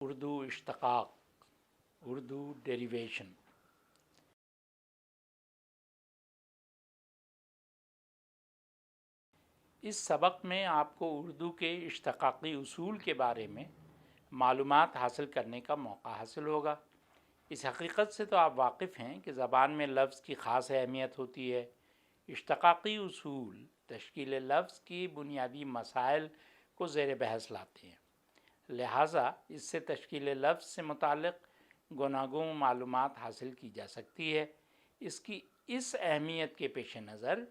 اردو اشتقاق، اردو ڈیریویشن۔ اس سبق میں آپ کو اردو کے اشتقاقی اصول کے بارے میں معلومات حاصل کرنے کا موقع حاصل ہوگا۔ اس حقیقت سے تو آپ واقف ہیں کہ زبان میں لفظ کی خاص اہمیت ہوتی ہے۔ اشتقاقی اصول تشکیل لفظ کی بنیادی مسائل کو زیر بحث لاتے ہیں، لہٰذا اس سے تشکیل لفظ سے متعلق گوناگون معلومات حاصل کی جا سکتی ہے۔ اس کی اس اہمیت کے پیش نظر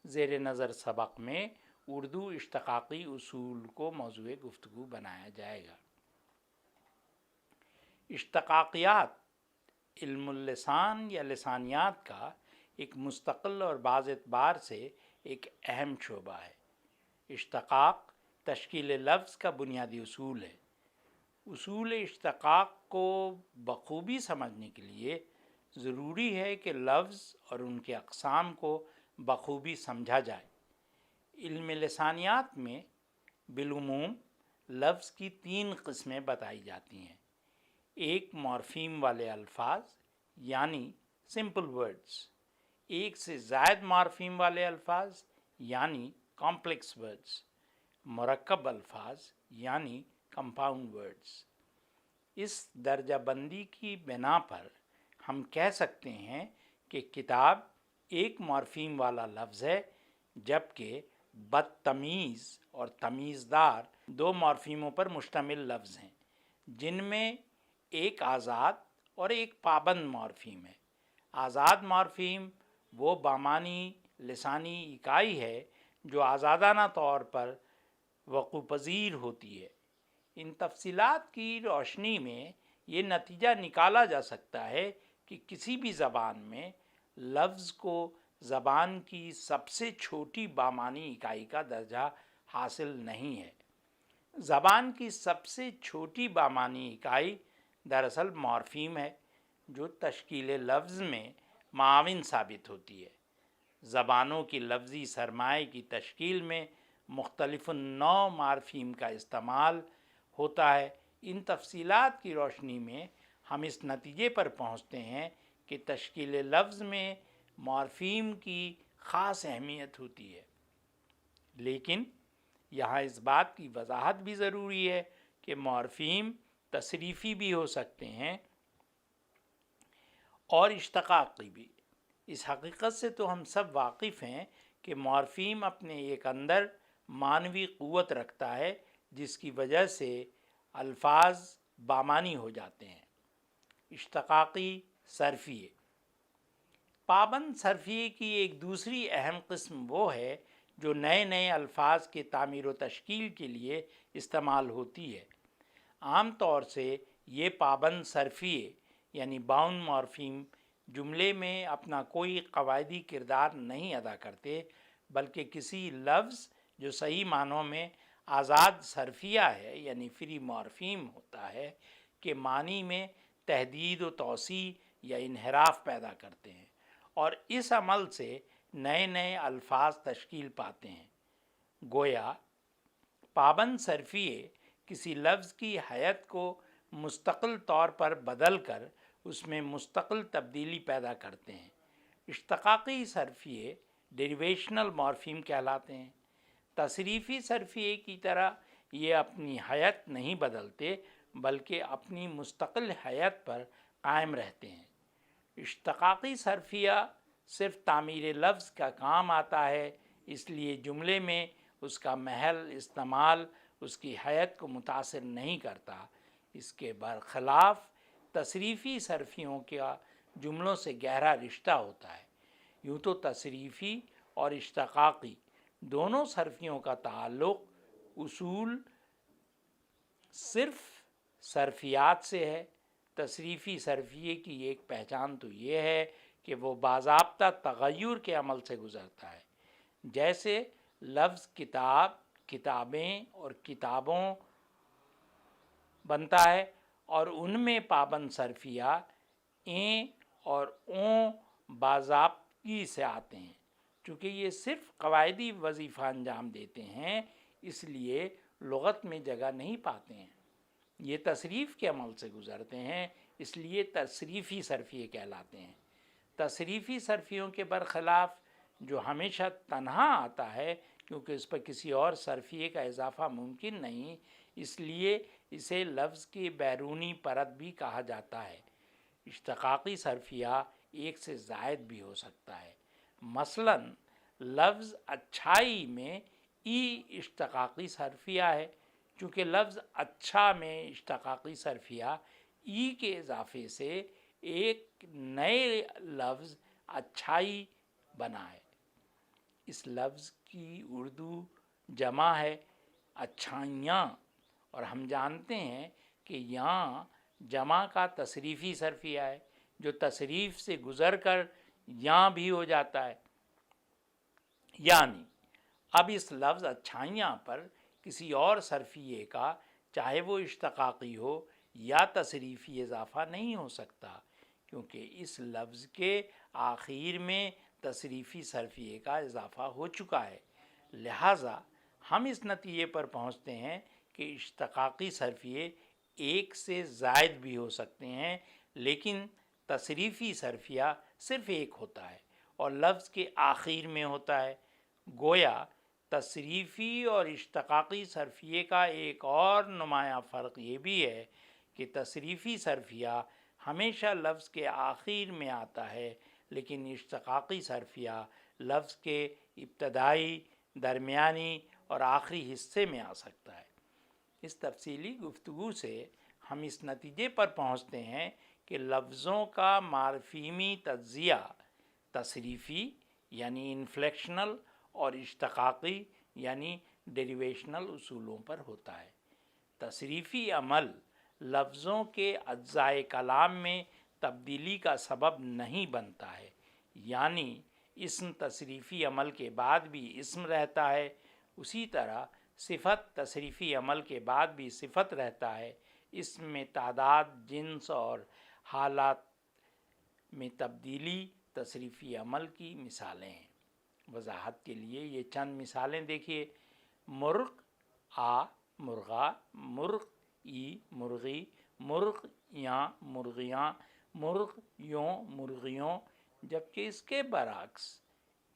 زیر نظر سبق میں اردو اشتقاقی اصول کو موضوع گفتگو بنایا جائے گا۔ اشتقاقیات علم اللسان یا لسانیات کا ایک مستقل اور بعض اعتبار سے ایک اہم شعبہ ہے۔ اشتقاق تشکیل لفظ کا بنیادی اصول ہے۔ اصول اشتقاق کو بخوبی سمجھنے کے لیے ضروری ہے کہ لفظ اور ان کے اقسام کو بخوبی سمجھا جائے۔ علم لسانیات میں بالعموم لفظ کی 3 قسمیں بتائی جاتی ہیں۔ ایک مورفیم والے الفاظ یعنی سمپل ورڈز، ایک سے زائد مورفیم والے الفاظ یعنی کمپلیکس ورڈز، مرکب الفاظ یعنی کمپاؤنڈ ورڈز۔ اس درجہ بندی کی بنا پر ہم کہہ سکتے ہیں کہ کتاب ایک مورفیم والا لفظ ہے، جبکہ بدتمیز اور تمیزدار 2 مورفیموں پر مشتمل لفظ ہیں، جن میں ایک آزاد اور ایک پابند مورفیم ہے۔ آزاد مورفیم وہ بامانی لسانی اکائی ہے جو آزادانہ طور پر وقوع پذیر ہوتی ہے۔ ان تفصیلات کی روشنی میں یہ نتیجہ نکالا جا سکتا ہے کہ کسی بھی زبان میں لفظ کو زبان کی سب سے چھوٹی بامانی اکائی کا درجہ حاصل نہیں ہے۔ زبان کی سب سے چھوٹی بامانی اکائی دراصل مورفیم ہے، جو تشکیل لفظ میں معاون ثابت ہوتی ہے۔ زبانوں کی لفظی سرمائے کی تشکیل میں مختلف نوع مورفیم کا استعمال ہوتا ہے۔ ان تفصیلات کی روشنی میں ہم اس نتیجے پر پہنچتے ہیں کہ تشکیل لفظ میں مورفیم کی خاص اہمیت ہوتی ہے، لیکن یہاں اس بات کی وضاحت بھی ضروری ہے کہ مورفیم تصریفی بھی ہو سکتے ہیں اور اشتقاقی بھی۔ اس حقیقت سے تو ہم سب واقف ہیں کہ مورفیم اپنے ایک اندر معنوی قوت رکھتا ہے، جس کی وجہ سے الفاظ بامانی ہو جاتے ہیں۔ اشتقاقی صرفیے۔ پابند صرفیے کی ایک دوسری اہم قسم وہ ہے جو نئے نئے الفاظ کے تعمیر و تشکیل کے لیے استعمال ہوتی ہے۔ عام طور سے یہ پابند صرفیے یعنی باؤنڈ مورفیم جملے میں اپنا کوئی قواعدی کردار نہیں ادا کرتے، بلکہ کسی لفظ جو صحیح معنوں میں آزاد صرفیہ ہے یعنی فری مورفیم ہوتا ہے کے معنی میں تحدید و توسیع یا انحراف پیدا کرتے ہیں، اور اس عمل سے نئے نئے الفاظ تشکیل پاتے ہیں۔ گویا پابند صرفیے کسی لفظ کی حیت کو مستقل طور پر بدل کر اس میں مستقل تبدیلی پیدا کرتے ہیں۔ اشتقاقی صرفیے ڈیریویشنل مورفیم کہلاتے ہیں۔ تصریفی صرفیے کی طرح یہ اپنی حیت نہیں بدلتے، بلکہ اپنی مستقل حیت پر قائم رہتے ہیں۔ اشتقاقی صرفیہ صرف تعمیر لفظ کا کام آتا ہے، اس لیے جملے میں اس کا محل استعمال اس کی حیت کو متاثر نہیں کرتا۔ اس کے برخلاف تصریفی صرفیوں کا جملوں سے گہرا رشتہ ہوتا ہے۔ یوں تو تصریفی اور اشتقاقی دونوں صرفیوں کا تعلق اصول صرف صرفیات سے ہے۔ تصریفی صرفیے کی ایک پہچان تو یہ ہے کہ وہ باضابطہ تغیر کے عمل سے گزرتا ہے، جیسے لفظ کتاب، کتابیں اور کتابوں بنتا ہے، اور ان میں پابند صرفیہ ایں اور اوں باضابطگی سے آتے ہیں۔ چونکہ یہ صرف قواعدی وظیفہ انجام دیتے ہیں، اس لیے لغت میں جگہ نہیں پاتے ہیں۔ یہ تصریف کے عمل سے گزرتے ہیں، اس لیے تصریفی صرفیے کہلاتے ہیں۔ تصریفی صرفیوں کے برخلاف جو ہمیشہ تنہا آتا ہے، کیونکہ اس پر کسی اور صرفیے کا اضافہ ممکن نہیں، اس لیے اسے لفظ کی بیرونی پرت بھی کہا جاتا ہے۔ اشتقاقی صرفیہ ایک سے زائد بھی ہو سکتا ہے۔ مثلاً لفظ اچھائی میں ای اشتقاقی صرفیہ ہے، چونکہ لفظ اچھا میں اشتقاقی صرفیہ ای کے اضافے سے ایک نئے لفظ اچھائی بنا ہے۔ اس لفظ کی اردو جمع ہے اچھائیاں، اور ہم جانتے ہیں کہ یہاں جمع کا تصریفی صرفیہ ہے جو تصریف سے گزر کر یہاں بھی ہو جاتا ہے۔ یعنی اب اس لفظ اچھائیاں پر کسی اور صرفیے کا، چاہے وہ اشتقاقی ہو یا تصریفی، اضافہ نہیں ہو سکتا، کیونکہ اس لفظ کے آخر میں تصریفی صرفیے کا اضافہ ہو چکا ہے۔ لہٰذا ہم اس نتیجے پر پہنچتے ہیں کہ اشتقاقی صرفیے ایک سے زائد بھی ہو سکتے ہیں، لیکن تصریفی صرفیہ صرف ایک ہوتا ہے اور لفظ کے آخر میں ہوتا ہے۔ گویا تصریفی اور اشتقاقی صرفیے کا ایک اور نمایاں فرق یہ بھی ہے کہ تصریفی صرفیہ ہمیشہ لفظ کے آخر میں آتا ہے، لیکن اشتقاقی صرفیہ لفظ کے ابتدائی، درمیانی اور آخری حصے میں آ سکتا ہے۔ اس تفصیلی گفتگو سے ہم اس نتیجے پر پہنچتے ہیں کہ لفظوں کا مارفیمی تجزیہ تصریفی یعنی انفلیکشنل اور اشتقاقی یعنی ڈیریویشنل اصولوں پر ہوتا ہے۔ تصریفی عمل لفظوں کے اجزائے کلام میں تبدیلی کا سبب نہیں بنتا ہے، یعنی اسم تصریفی عمل کے بعد بھی اسم رہتا ہے، اسی طرح صفت تصریفی عمل کے بعد بھی صفت رہتا ہے۔ اسم میں تعداد، جنس اور حالات میں تبدیلی تصریفی عمل کی مثالیں ہیں۔ وضاحت کے لیے یہ چند مثالیں دیکھیے۔ مرغ آ مرغا، مرغ ای مرغی، مرغ یاں مرغیاں، مرغ یوں مرغیوں، جبکہ اس کے برعکس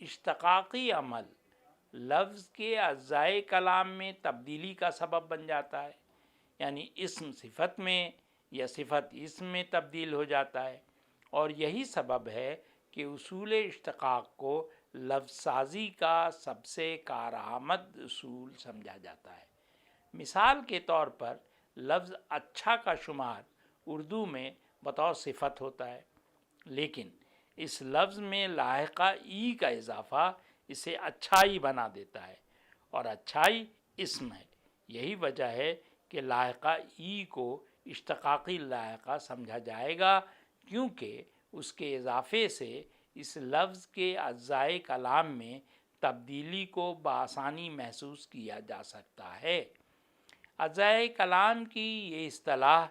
اشتقاقی عمل لفظ کے اجزائے کلام میں تبدیلی کا سبب بن جاتا ہے، یعنی اسم صفت میں یا صفت اسم میں تبدیل ہو جاتا ہے، اور یہی سبب ہے کہ اصول اشتقاق کو لفظ سازی کا سب سے کارآمد اصول سمجھا جاتا ہے۔ مثال کے طور پر لفظ اچھا کا شمار اردو میں بطور صفت ہوتا ہے، لیکن اس لفظ میں لاحقہ ای کا اضافہ اسے اچھائی بنا دیتا ہے، اور اچھائی اسم ہے۔ یہی وجہ ہے کہ لاحقہ ای کو اشتقاقی لاحقہ سمجھا جائے گا، کیونکہ اس کے اضافے سے اس لفظ کے اجزائے کلام میں تبدیلی کو بآسانی محسوس کیا جا سکتا ہے۔ اجزائے کلام کی یہ اصطلاح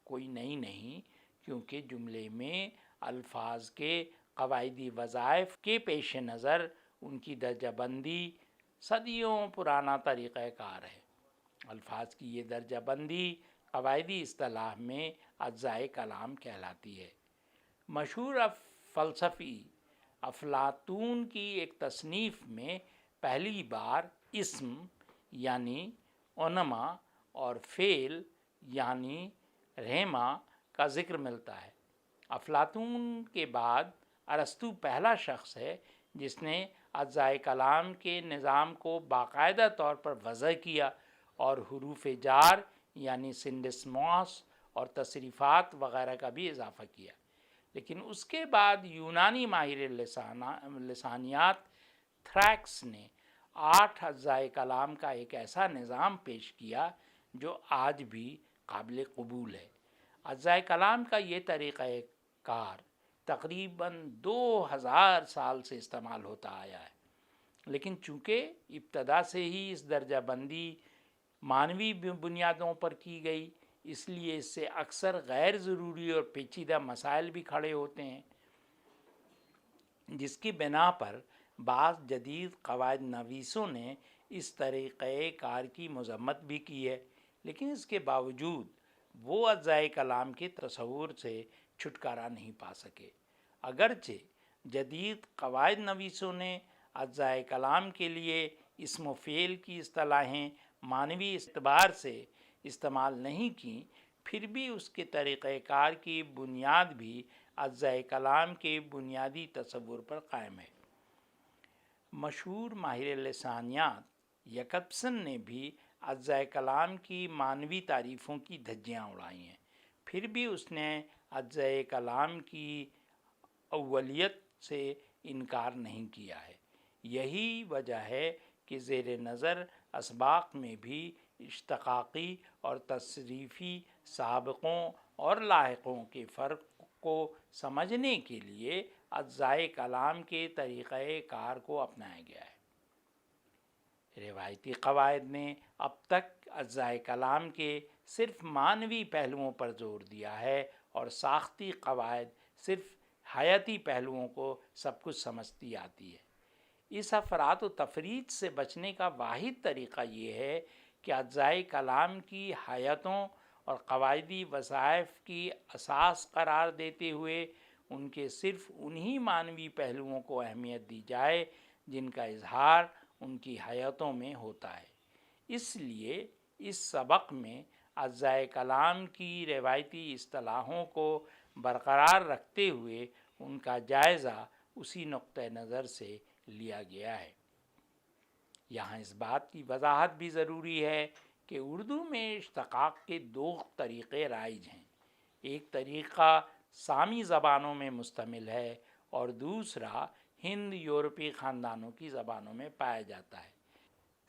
کوئی نئی نہیں، کیونکہ جملے میں الفاظ کے قواعدی وظائف کے پیش نظر ان کی درجہ بندی صدیوں پرانا طریقہ کار ہے۔ الفاظ کی یہ درجہ بندی قواعدی اصطلاح میں اجزائے کلام کہلاتی ہے۔ مشہور فلسفی افلاطون کی ایک تصنیف میں پہلی بار اسم یعنی اونما اور فعل یعنی رحمہ کا ذکر ملتا ہے۔ افلاطون کے بعد ارسطو پہلا شخص ہے جس نے اجزائے کلام کے نظام کو باقاعدہ طور پر وضع کیا اور حروف جار یعنی سنڈسموس اور تصریفات وغیرہ کا بھی اضافہ کیا۔ لیکن اس کے بعد یونانی ماہر لسانیات تھریکس نے 8 اجزائے کلام کا ایک ایسا نظام پیش کیا جو آج بھی قابل قبول ہے۔ اجزائے کلام کا یہ طریقہ کار تقریباً 2000 سال سے استعمال ہوتا آیا ہے، لیکن چونکہ ابتدا سے ہی اس درجہ بندی معنوی بنیادوں پر کی گئی، اس لیے اس سے اکثر غیر ضروری اور پیچیدہ مسائل بھی کھڑے ہوتے ہیں، جس کی بنا پر بعض جدید قواعد نویسوں نے اس طریقہ کار کی مذمت بھی کی ہے۔ لیکن اس کے باوجود وہ اجزائے کلام کے تصور سے چھٹکارا نہیں پا سکے۔ اگرچہ جدید قواعد نویسوں نے اجزائے کلام کے لیے اسم و فعل کی اصطلاحیں معنوی اعتبار سے استعمال نہیں کیں، پھر بھی اس کے طریقہ کار کی بنیاد بھی اجزائے کلام کے بنیادی تصور پر قائم ہے۔ مشہور ماہر لسانیات یکبسن نے بھی اجزائے کلام کی معنوی تعریفوں کی دھجیاں اڑائی ہیں، پھر بھی اس نے اجزائے کلام کی اولیت سے انکار نہیں کیا ہے۔ یہی وجہ ہے کہ زیر نظر اسباق میں بھی اشتقاقی اور تصریفی سابقوں اور لاحقوں کے فرق کو سمجھنے کے لیے اجزائے کلام کے طریقہ کار کو اپنایا گیا ہے۔ روایتی قواعد نے اب تک اجزائے کلام کے صرف معنوی پہلوؤں پر زور دیا ہے اور ساختی قواعد صرف حیاتی پہلوؤں کو سب کچھ سمجھتی آتی ہے۔ اس افراط و تفریط سے بچنے کا واحد طریقہ یہ ہے کہ اجزائے کلام کی حیاتوں اور قواعدی وظائف کی اساس قرار دیتے ہوئے ان کے صرف انہی معنوی پہلوؤں کو اہمیت دی جائے جن کا اظہار ان کی حیاتوں میں ہوتا ہے۔ اس لیے اس سبق میں اجزائے کلام کی روایتی اصطلاحوں کو برقرار رکھتے ہوئے ان کا جائزہ اسی نقطہ نظر سے لیا گیا ہے۔ یہاں اس بات کی وضاحت بھی ضروری ہے کہ اردو میں اشتقاق کے دو طریقے رائج ہیں۔ ایک طریقہ سامی زبانوں میں مشتمل ہے اور دوسرا ہند یورپی خاندانوں کی زبانوں میں پایا جاتا ہے۔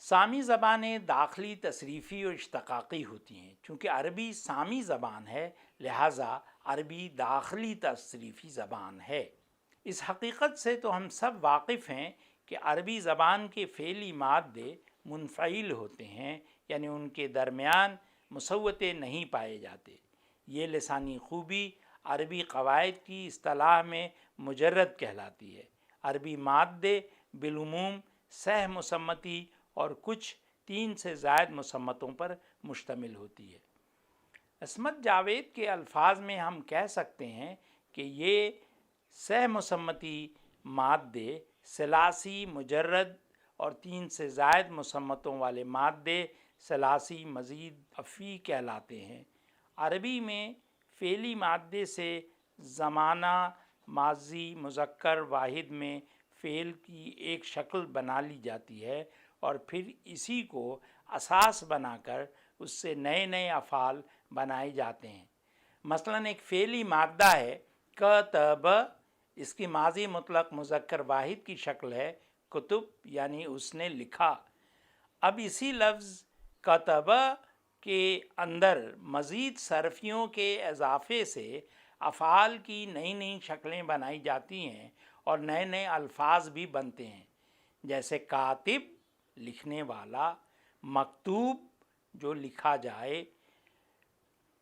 سامی زبانیں داخلی تصریفی اور اشتقاقی ہوتی ہیں۔ چونکہ عربی سامی زبان ہے لہٰذا عربی داخلی تصریفی زبان ہے۔ اس حقیقت سے تو ہم سب واقف ہیں کہ عربی زبان کے فعلی مادے منفعل ہوتے ہیں، یعنی ان کے درمیان مسوتے نہیں پائے جاتے۔ یہ لسانی خوبی عربی قواعد کی اصطلاح میں مجرد کہلاتی ہے۔ عربی مادے بالعموم سہ مسمتی اور کچھ 3 سے زائد مسمتوں پر مشتمل ہوتی ہے۔ عصمت جاوید کے الفاظ میں ہم کہہ سکتے ہیں کہ یہ سہ مسمتی مادے ثلاثی مجرد اور 3 سے زائد مسمتوں والے مادے ثلاثی مزید افی کہلاتے ہیں۔ عربی میں فعلی مادے سے زمانہ ماضی مذکر واحد میں فعل کی ایک شکل بنا لی جاتی ہے اور پھر اسی کو اساس بنا کر اس سے نئے نئے افعال بنائے جاتے ہیں۔ مثلاً ایک فعلی مادہ ہے کتب، اس کی ماضی مطلق مذکر واحد کی شکل ہے کتب، یعنی اس نے لکھا۔ اب اسی لفظ کتب کے اندر مزید صرفیوں کے اضافے سے افعال کی نئی نئی شکلیں بنائی جاتی ہیں اور نئے نئے الفاظ بھی بنتے ہیں، جیسے کاتب لکھنے والا، مکتوب جو لکھا جائے،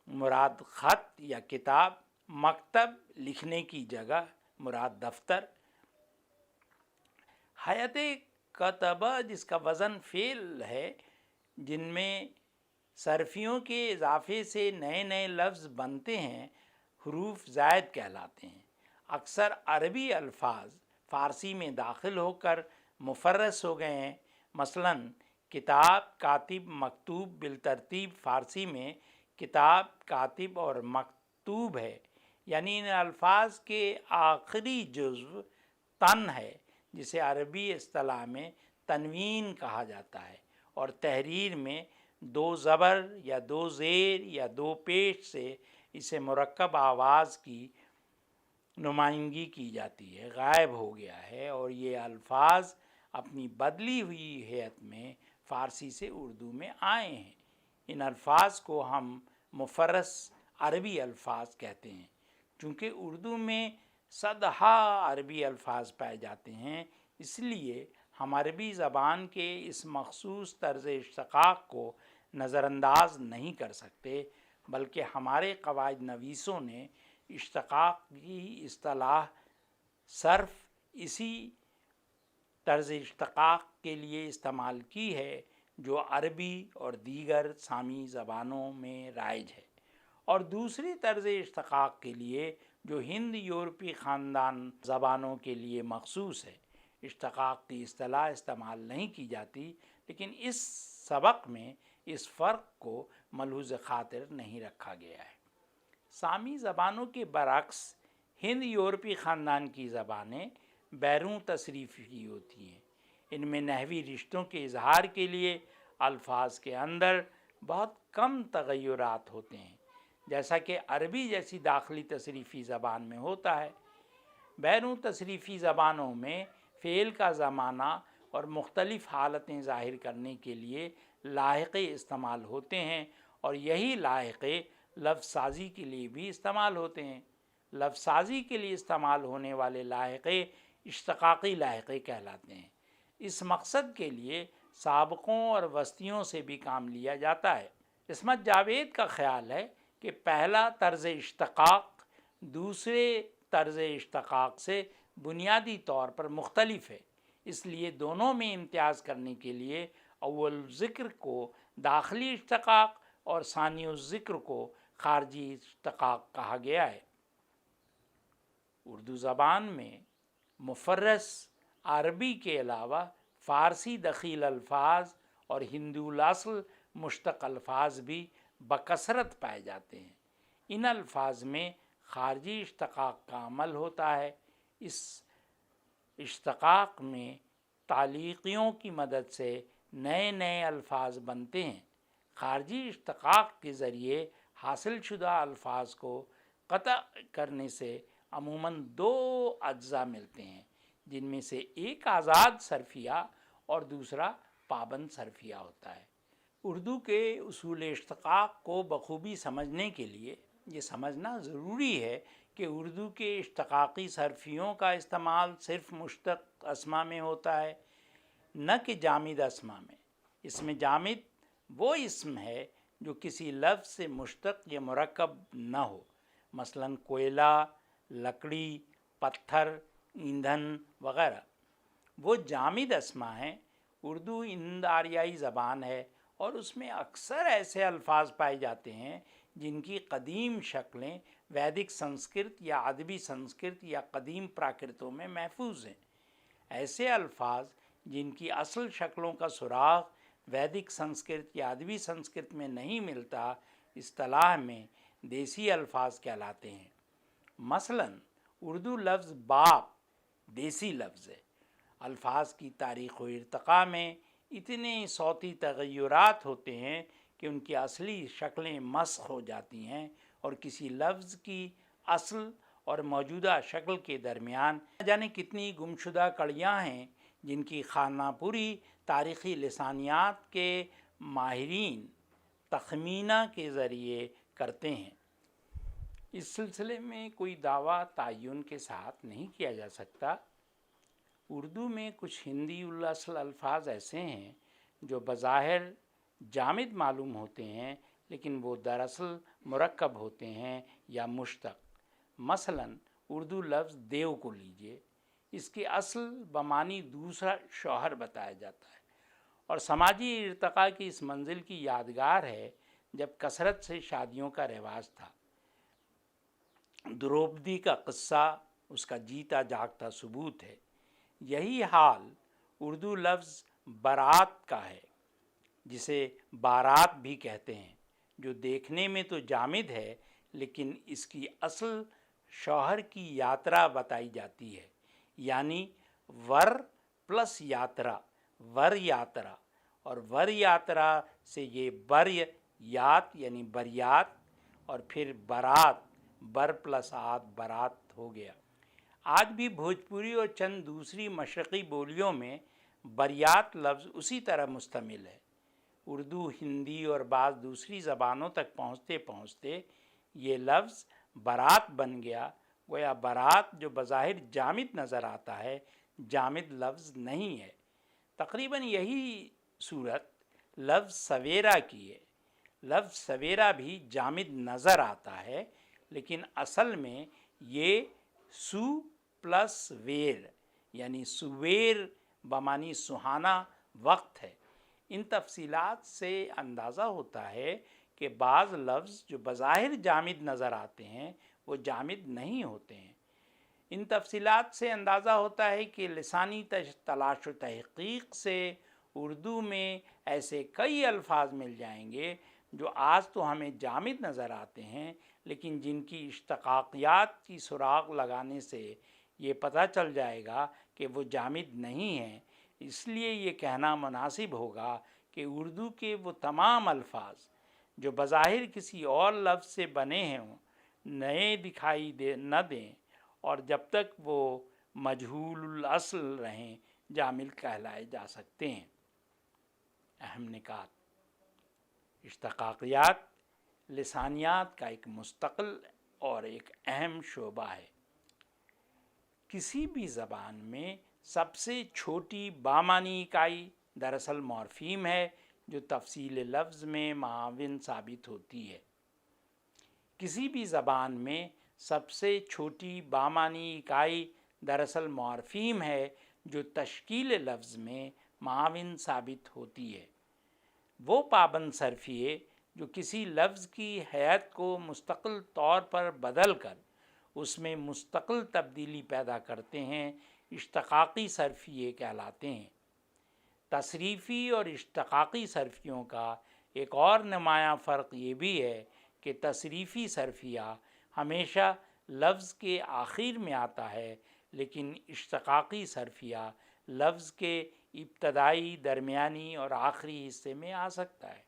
مراد خط یا کتاب، مکتب لکھنے کی جگہ، مراد دفتر۔ حیات کتبہ جس کا وزن فعل ہے، جن میں صرفیوں کے اضافے سے نئے نئے لفظ بنتے ہیں، حروف زائد کہلاتے ہیں۔ اکثر عربی الفاظ فارسی میں داخل ہو کر مفرس ہو گئے ہیں۔ مثلاً کتاب، کاتب، مکتوب بالترتیب فارسی میں کتاب، کاتب اور مکتوب ہے، یعنی ان الفاظ کے آخری جزو تن ہے جسے عربی اصطلاح میں تنوین کہا جاتا ہے، اور تحریر میں 2 زبر یا 2 زیر یا 2 پیش سے اسے مرکب آواز کی نمائندگی کی جاتی ہے، غائب ہو گیا ہے، اور یہ الفاظ اپنی بدلی ہوئی ہیئت میں فارسی سے اردو میں آئے ہیں۔ ان الفاظ کو ہم مفرس عربی الفاظ کہتے ہیں۔ چونکہ اردو میں صدہا عربی الفاظ پائے جاتے ہیں، اس لیے ہم عربی زبان کے اس مخصوص طرز اشتقاق کو نظر انداز نہیں کر سکتے، بلکہ ہمارے قواعد نویسوں نے اشتقاق کی اصطلاح صرف اسی طرز اشتقاق کے لیے استعمال کی ہے جو عربی اور دیگر سامی زبانوں میں رائج ہے، اور دوسری طرز اشتقاق کے لیے جو ہند یورپی خاندان زبانوں کے لیے مخصوص ہے، اشتقاق کی اصطلاح استعمال نہیں کی جاتی، لیکن اس سبق میں اس فرق کو ملحوظ خاطر نہیں رکھا گیا ہے۔ سامی زبانوں کے برعکس ہند یورپی خاندان کی زبانیں بیروں تصریفی ہوتی ہیں۔ ان میں نحوی رشتوں کے اظہار کے لیے الفاظ کے اندر بہت کم تغیرات ہوتے ہیں، جیسا کہ عربی جیسی داخلی تصریفی زبان میں ہوتا ہے۔ بیروں تصریفی زبانوں میں فعل کا زمانہ اور مختلف حالتیں ظاہر کرنے کے لیے لاحقے استعمال ہوتے ہیں، اور یہی لاحقے لفظ سازی کے لیے بھی استعمال ہوتے ہیں۔ لفظ سازی کے لیے استعمال ہونے والے لاحقے اشتقاقی لاحقے کہلاتے ہیں۔ اس مقصد کے لیے سابقوں اور وسطیوں سے بھی کام لیا جاتا ہے۔ عصمت جاوید کا خیال ہے کہ پہلا طرز اشتقاق دوسرے طرز اشتقاق سے بنیادی طور پر مختلف ہے، اس لیے دونوں میں امتیاز کرنے کے لیے اول ذکر کو داخلی اشتقاق اور ثانی الذکر کو خارجی اشتقاق کہا گیا ہے۔ اردو زبان میں مفرس عربی کے علاوہ فارسی دخیل الفاظ اور ہندو الاصل مشتق الفاظ بھی بکثرت پائے جاتے ہیں۔ ان الفاظ میں خارجی اشتقاق کا عمل ہوتا ہے۔ اس اشتقاق میں تعلیقیوں کی مدد سے نئے نئے الفاظ بنتے ہیں۔ خارجی اشتقاق کے ذریعے حاصل شدہ الفاظ کو قطع کرنے سے عموماً دو اجزاء ملتے ہیں، جن میں سے ایک آزاد صرفیہ اور دوسرا پابند صرفیہ ہوتا ہے۔ اردو کے اصول اشتقاق کو بخوبی سمجھنے کے لیے یہ سمجھنا ضروری ہے کہ اردو کے اشتقاقی صرفیوں کا استعمال صرف مشتق اسما میں ہوتا ہے، نہ کہ جامد اسما میں۔ اس میں جامد وہ اسم ہے جو کسی لفظ سے مشتق یا مرکب نہ ہو، مثلاً کوئلہ، لکڑی، پتھر، ایندھن وغیرہ۔ وہ جامد اسما ہیں۔ اردو ہند آریائی زبان ہے اور اس میں اکثر ایسے الفاظ پائے جاتے ہیں جن کی قدیم شکلیں ویدک سنسکرت یا ادبی سنسکرت یا قدیم پراکرتوں میں محفوظ ہیں۔ ایسے الفاظ جن کی اصل شکلوں کا سراغ ویدک سنسکرت یا ادبی سنسکرت میں نہیں ملتا، اصطلاح میں دیسی الفاظ کہلاتے ہیں۔ مثلاً اردو لفظ باپ دیسی لفظ ہے۔ الفاظ کی تاریخ و ارتقاء میں اتنے صوتی تغیرات ہوتے ہیں کہ ان کی اصلی شکلیں مسخ ہو جاتی ہیں، اور کسی لفظ کی اصل اور موجودہ شکل کے درمیان نہ جانے کتنی گمشدہ کڑیاں ہیں جن کی خانہ پوری تاریخی لسانیات کے ماہرین تخمینہ کے ذریعے کرتے ہیں۔ اس سلسلے میں کوئی دعویٰ تعین کے ساتھ نہیں کیا جا سکتا۔ اردو میں کچھ ہندی الاصل الفاظ ایسے ہیں جو بظاہر جامد معلوم ہوتے ہیں، لیکن وہ دراصل مرکب ہوتے ہیں یا مشتق۔ مثلاً اردو لفظ دیو کو لیجئے، اس کی اصل بمعنی دوسرا شوہر بتایا جاتا ہے، اور سماجی ارتقاء کی اس منزل کی یادگار ہے جب کثرت سے شادیوں کا رواج تھا۔ دروپدی کا قصہ اس کا جیتا جاگتا ثبوت ہے۔ یہی حال اردو لفظ برات کا ہے، جسے بارات بھی کہتے ہیں، جو دیکھنے میں تو جامد ہے لیکن اس کی اصل شوہر کی یاترا بتائی جاتی ہے، یعنی ور پلس یاترا، ور یاترا، اور ور یاترا سے یہ بر یات یعنی بریات، اور پھر برات، بر پلس آت برات ہو گیا۔ آج بھی بھوجپوری اور چند دوسری مشرقی بولیوں میں بریات لفظ اسی طرح مستعمل ہے۔ اردو، ہندی اور بعض دوسری زبانوں تک پہنچتے پہنچتے یہ لفظ برات بن گیا، گویا برات جو بظاہر جامد نظر آتا ہے، جامد لفظ نہیں ہے۔ تقریباً یہی صورت لفظ سویرا کی ہے۔ لفظ سویرا بھی جامد نظر آتا ہے، لیکن اصل میں یہ سو پلس ویر یعنی سویر بمعنی سہانا وقت ہے۔ ان تفصیلات سے اندازہ ہوتا ہے کہ بعض لفظ جو بظاہر جامد نظر آتے ہیں وہ جامد نہیں ہوتے ہیں۔ ان تفصیلات سے اندازہ ہوتا ہے کہ لسانی تلاش و تحقیق سے اردو میں ایسے کئی الفاظ مل جائیں گے جو آج تو ہمیں جامد نظر آتے ہیں، لیکن جن کی اشتقاقیات کی سراغ لگانے سے یہ پتہ چل جائے گا کہ وہ جامد نہیں ہیں۔ اس لیے یہ کہنا مناسب ہوگا کہ اردو کے وہ تمام الفاظ جو بظاہر کسی اور لفظ سے بنے ہوں نئے دکھائی نہ دیں، اور جب تک وہ مجہول الاصل رہیں جامد کہلائے جا سکتے ہیں۔ اہم نکات: اشتقاقیات لسانیات کا ایک مستقل اور ایک اہم شعبہ ہے۔ کسی بھی زبان میں سب سے چھوٹی بامانی اکائی دراصل مورفیم ہے جو تفصیل لفظ میں معاون ثابت ہوتی ہے۔ کسی بھی زبان میں سب سے چھوٹی بامانی اکائی دراصل مورفیم ہے جو تشکیل لفظ میں معاون ثابت ہوتی ہے۔ وہ پابند صرفیے جو کسی لفظ کی ہیئت کو مستقل طور پر بدل کر اس میں مستقل تبدیلی پیدا کرتے ہیں اشتقاقی صرفیے کہلاتے ہیں۔ تصریفی اور اشتقاقی صرفیوں کا ایک اور نمایاں فرق یہ بھی ہے کہ تصریفی صرفیہ ہمیشہ لفظ کے آخر میں آتا ہے، لیکن اشتقاقی صرفیہ لفظ کے ابتدائی، درمیانی اور آخری حصے میں آ سکتا ہے۔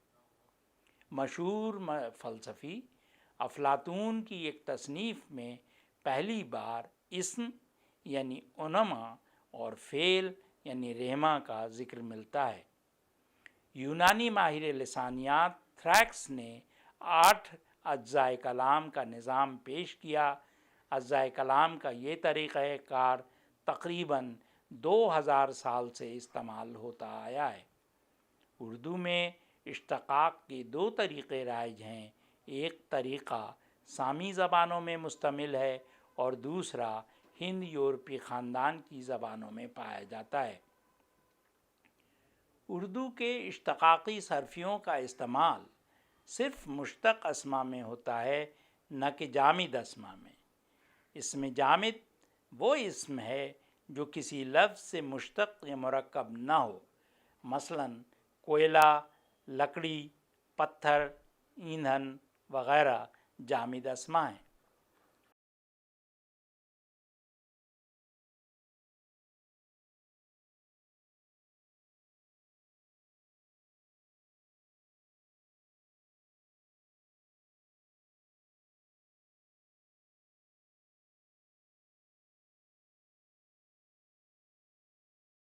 مشہور فلسفی افلاطون کی ایک تصنیف میں پہلی بار اسم یعنی اونما اور فعل یعنی رحمہ کا ذکر ملتا ہے۔ یونانی ماہر لسانیات تھریکس نے 8 اجزائے کلام کا نظام پیش کیا۔ اجزائے کلام کا یہ طریقہ کار تقریباً 2000 سال سے استعمال ہوتا آیا ہے۔ اردو میں اشتقاق کے 2 طریقے رائج ہیں۔ ایک طریقہ سامی زبانوں میں مشتمل ہے اور دوسرا ہند یورپی خاندان کی زبانوں میں پایا جاتا ہے۔ اردو کے اشتقاقی صرفیوں کا استعمال صرف مشتق اسما میں ہوتا ہے، نہ کہ جامد اسما میں۔ اسم جامد وہ اسم ہے جو کسی لفظ سے مشتق یا مرکب نہ ہو، مثلاً کوئلہ، لکڑی، پتھر، ایندھن وغیرہ جامد اسما ہیں۔